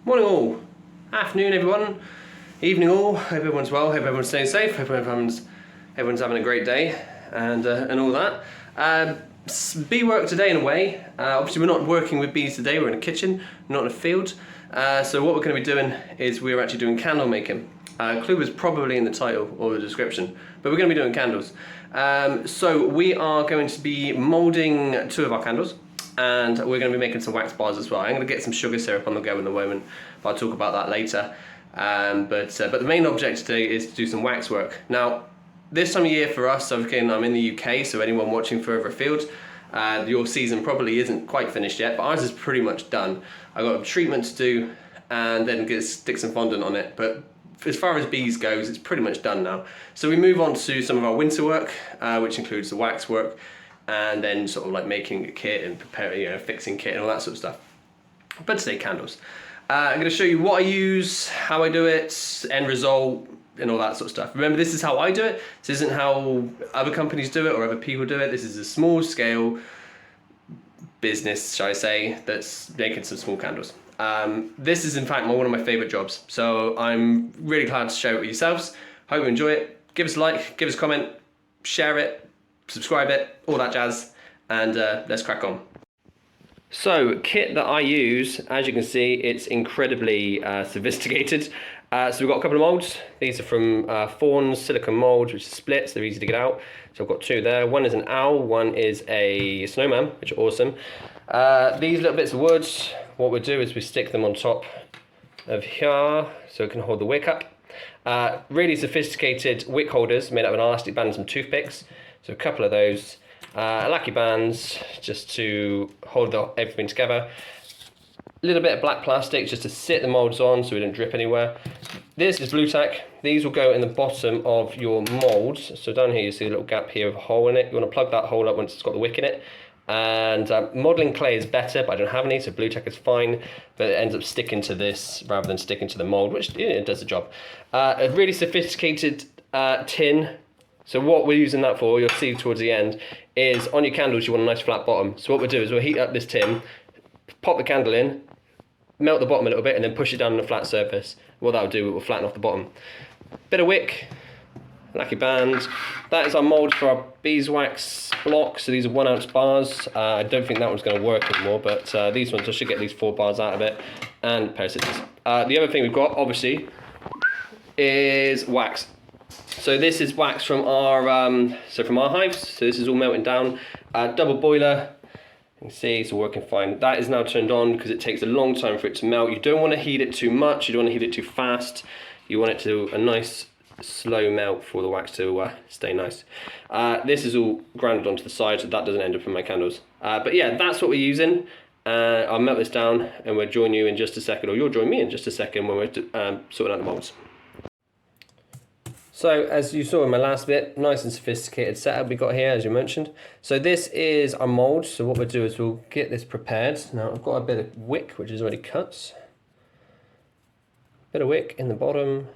Morning all, afternoon everyone, evening all, hope everyone's well, hope everyone's staying safe, hope everyone's having a great day and all that. Bee work today in a way. Obviously we're not working with bees today, we're in a kitchen, not in a field. So what we're going to be doing is we're actually doing candle making. Clue is probably in the title or the description, but we're going to be doing candles. So we are going to be moulding 2 of our candles. And we're going to be making some wax bars as well. I'm going to get some sugar syrup on the go in the moment, but I'll talk about that later. But the main object today is to do some wax work. Now, this time of year for us, again, I'm in the UK, so anyone watching further afield, your season probably isn't quite finished yet, but ours is pretty much done. I've got a treatment to do and then stick some fondant on it, but as far as bees goes, it's pretty much done now. So we move on to some of our winter work, which includes the wax work, and then sort of like making a kit and preparing, fixing kit and all that sort of stuff. But today, candles. I'm going to show you what I use, how I do it, end result, and all that sort of stuff. Remember, this is how I do it. This isn't how other companies do it or other people do it. This is a small scale business, shall I say, that's making some small candles. This is in fact one of my favorite jobs. So I'm really glad to share it with yourselves. Hope you enjoy it. Give us a like, give us a comment, share it, subscribe it, all that jazz, and let's crack on. So, kit that I use, as you can see, it's incredibly sophisticated. So we've got a couple of moulds. These are from Thorn's silicone moulds, which are split, so they're easy to get out. So I've got 2 there. One is an owl, one is a snowman, which are awesome. These little bits of wood, what we'll do is we stick them on top of here, so it can hold the wick up. Really sophisticated wick holders made out of an elastic band and some toothpicks. So a couple of those, lacky bands just to hold everything together. A little bit of black plastic just to sit the moulds on so we don't drip anywhere. This is blue tack. These will go in the bottom of your moulds. So down here you see a little gap here with a hole in it. You want to plug that hole up once it's got the wick in it. And modelling clay is better, but I don't have any, so blue tack is fine, but it ends up sticking to this rather than sticking to the mould, which it does the job. A really sophisticated tin. So what we're using that for, you'll see towards the end, is on your candles you want a nice flat bottom. So what we'll do is we'll heat up this tin, pop the candle in, melt the bottom a little bit, and then push it down on a flat surface. What that'll do, it will flatten off the bottom. Bit of wick, lacky band. That is our mould for our beeswax blocks. So these are 1 ounce bars. I don't think that one's going to work anymore, but these ones, I should get these 4 bars out of it, and a pair of scissors. The other thing we've got, obviously, is wax. So this is wax from our hives. So this is all melting down. Double boiler. You can see it's all working fine. That is now turned on because it takes a long time for it to melt. You don't want to heat it too much. You don't want to heat it too fast. You want it to a nice slow melt for the wax to stay nice. This is all grounded onto the side, so that doesn't end up in my candles. But yeah, that's what we're using. I'll melt this down and we'll join you in just a second, or you'll join me in just a second when we're sorting out the molds. So as you saw in my last bit, nice and sophisticated setup we got here, as you mentioned. So this is our mould. So what we'll do is we'll get this prepared. Now I've got a bit of wick, which is already cut. Bit of wick in the bottom.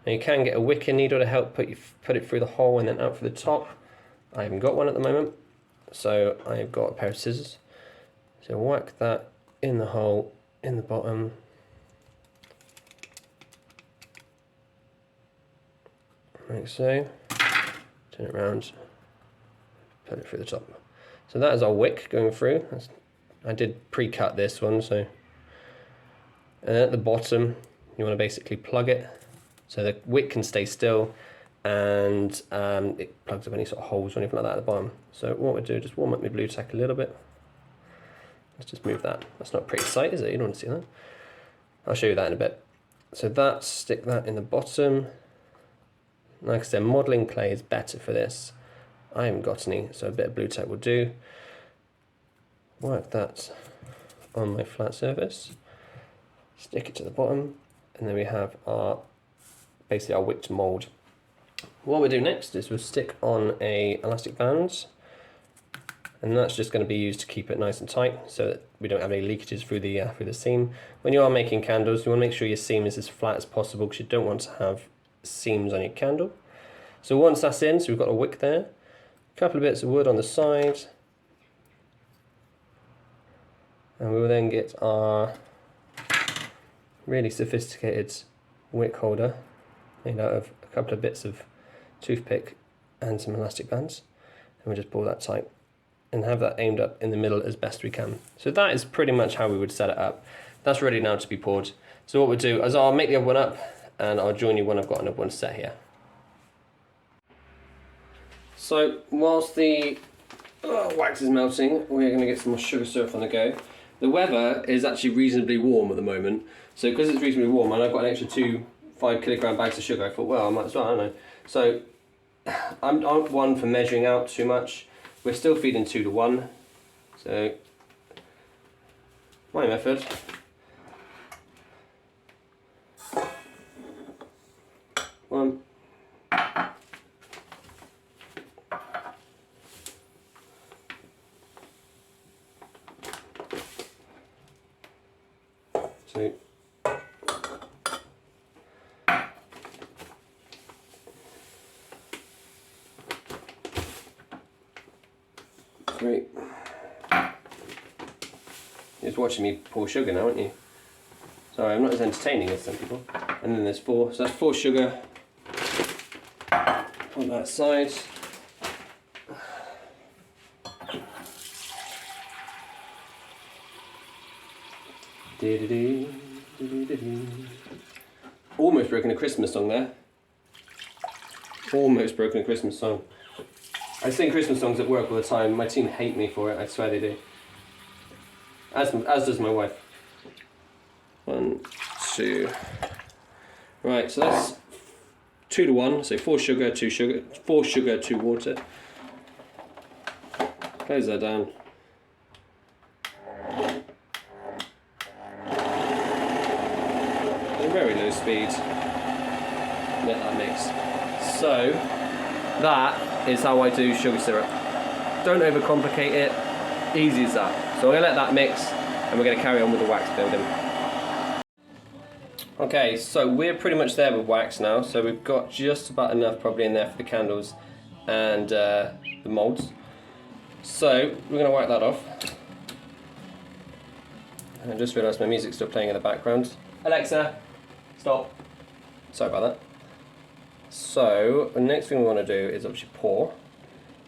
Now you can get a wicking needle to help put it through the hole and then out for the top. I haven't got one at the moment, so I've got a pair of scissors. So whack that in the hole in the bottom. Like so, turn it around, put it through the top. So that is our wick going through. I did pre-cut this one, so. And at the bottom, you want to basically plug it so the wick can stay still, and it plugs up any sort of holes or anything like that at the bottom. So what we'll do, just warm up my blue tack a little bit. Let's just move that. That's not a pretty sight, is it? You don't want to see that. I'll show you that in a bit. So stick that in the bottom. Like I said, modelling clay is better for this. I haven't got any, so a bit of blue tack will do. Work that on my flat surface. Stick it to the bottom, and then we have basically our wicked mould. What we'll do next is we'll stick on a elastic band, and that's just going to be used to keep it nice and tight so that we don't have any leakages through the seam. When you are making candles, you want to make sure your seam is as flat as possible because you don't want to have seams on your candle. So once that's in, so we've got a wick there, a couple of bits of wood on the side, and we will then get our really sophisticated wick holder made out of a couple of bits of toothpick and some elastic bands, and we just pull that tight and have that aimed up in the middle as best we can. So that is pretty much how we would set it up. That's ready now to be poured. So what we'll do is I'll make the other one up and I'll join you when I've got another one set here. So whilst the wax is melting, we're going to get some more sugar syrup on the go. The weather is actually reasonably warm at the moment, so because it's reasonably warm and I've got an extra 2 5-kilogram bags of sugar, I thought, well, I might as well, I don't know. So I'm not one for measuring out too much. We're still feeding 2 to 1, so my method. One. 2. 3. You're just watching me pour sugar now, aren't you? Sorry, I'm not as entertaining as some people. And then there's 4, so that's 4 sugar on that side. Almost broken a Christmas song there. Almost broken a Christmas song. I sing Christmas songs at work all the time. My team hate me for it, I swear they do. As does my wife. 1, 2. Right, so that's 2 to 1, so 4 sugar, 2 sugar, 4 sugar, 2 water. Close that down. At a very low speed. Let that mix. So, that is how I do sugar syrup. Don't overcomplicate it, easy as that. So I'm going to let that mix and we're going to carry on with the wax building. Okay, so we're pretty much there with wax now, so we've got just about enough probably in there for the candles and the moulds. So we're going to wipe that off. And I just realised my music's still playing in the background. Alexa, stop. Sorry about that. So the next thing we want to do is obviously pour.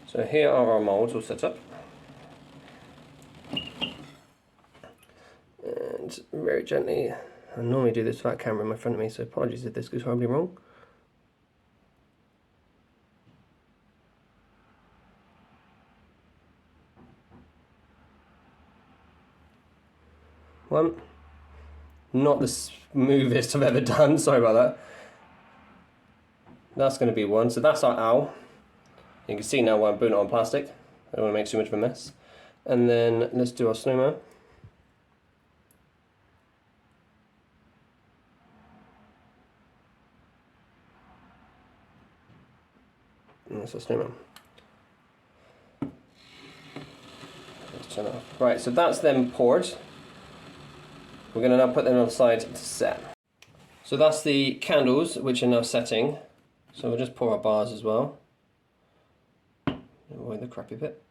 So here are our moulds all set up. And very gently, I normally do this without camera in front of me, so apologies if this goes horribly wrong. One. Not the smoothest I've ever done, sorry about that. That's going to be 1, so that's our owl. You can see now why I'm putting it on plastic. I don't want to make too much of a mess. And then let's do our snowman. And that's our snowman. Let's turn it off. Right, so that's them poured. We're going to now put them on the side to set. So that's the candles, which are now setting. So we'll just pour our bars as well. Avoid the crappy bit.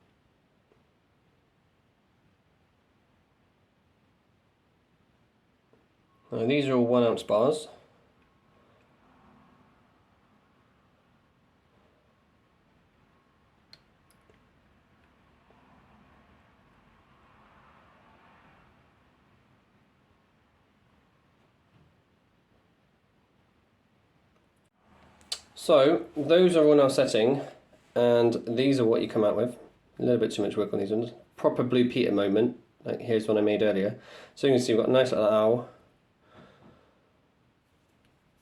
Now these are all 1 ounce bars. So those are all now setting, and these are what you come out with. A little bit too much work on these ones. Proper Blue Peter moment, like here's one I made earlier. So you can see we've got a nice little owl.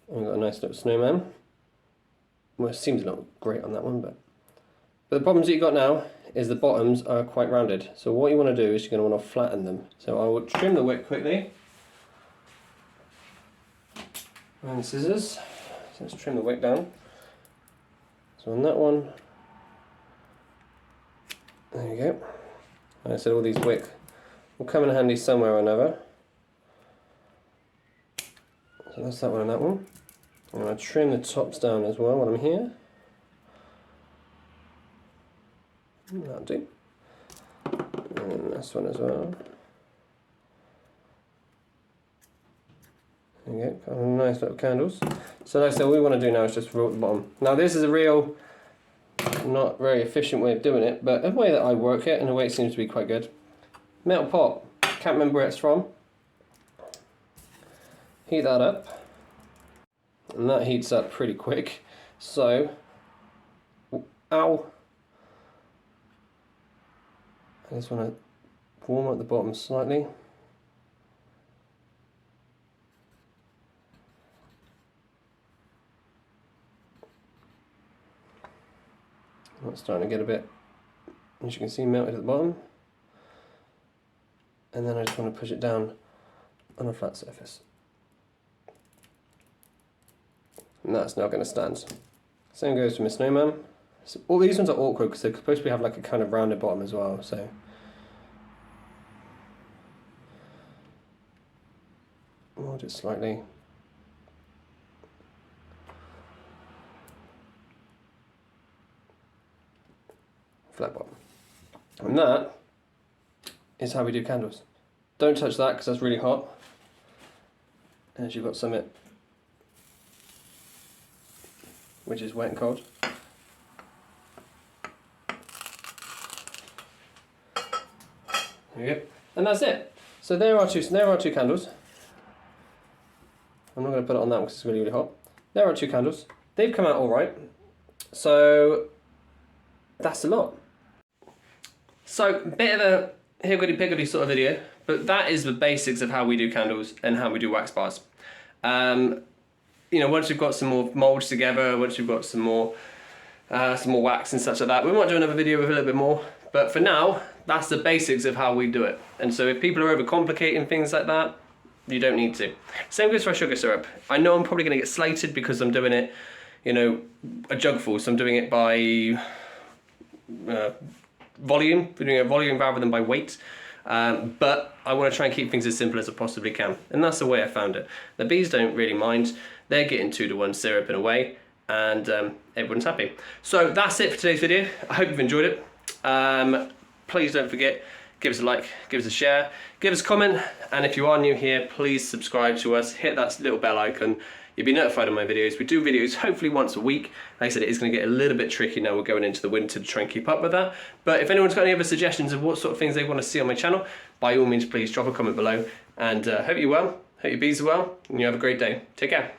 And we've got a nice little snowman. Well, it seems not great on that one, but the problems that you've got now is the bottoms are quite rounded. So what you want to do is you're going to want to flatten them. So I will trim the wick quickly. And scissors. So let's trim the wick down. So on that one, there you go. Like I said, all these wick will come in handy somewhere or another. So that's that one and that one. I'm going to trim the tops down as well while I'm here. That'll do. And this one as well. There you go, kind of nice little candles. So like I said, all we want to do now is just roll at the bottom. Now this is a real, not very efficient way of doing it, but a way that I work it and a way it seems to be quite good. Metal pot, can't remember where it's from. Heat that up, and that heats up pretty quick. So, ow! I just want to warm up the bottom slightly. It's starting to get a bit, as you can see, melted at the bottom. And then I just want to push it down on a flat surface. And that's now going to stand. Same goes for my snowman. So all these ones are awkward because they're supposed to have like a kind of rounded bottom as well. So I'll just slightly. Flat bottom. And that is how we do candles. Don't touch that because that's really hot. As you've got something which is wet and cold. There you go. And that's it. So there are two candles. I'm not going to put it on that one because it's really, really hot. There are two candles. They've come out all right. So that's a lot. So, bit of a higgledy-piggledy sort of video, but that is the basics of how we do candles and how we do wax bars. You know, once we've got some more moulds together, once we've got some more wax and such like that, we might do another video with a little bit more. But for now, that's the basics of how we do it. And so if people are overcomplicating things like that, you don't need to. Same goes for our sugar syrup. I know I'm probably going to get slated because I'm doing it, you know, a jugful, so I'm doing it by volume. We're doing a volume rather than by weight. But I want to try and keep things as simple as I possibly can. And that's the way I found it. The bees don't really mind. They're getting 2-to-1 syrup in a way, and everyone's happy. So that's it for today's video. I hope you've enjoyed it. Please don't forget, give us a like, give us a share, give us a comment, and if you are new here, please subscribe to us, hit that little bell icon. You'll be notified of my videos. We do videos hopefully once a week. Like I said, it is going to get a little bit tricky now. We're going into the winter to try and keep up with that. But if anyone's got any other suggestions of what sort of things they want to see on my channel, by all means, please drop a comment below. And hope you're well, hope your bees are well, and you have a great day. Take care.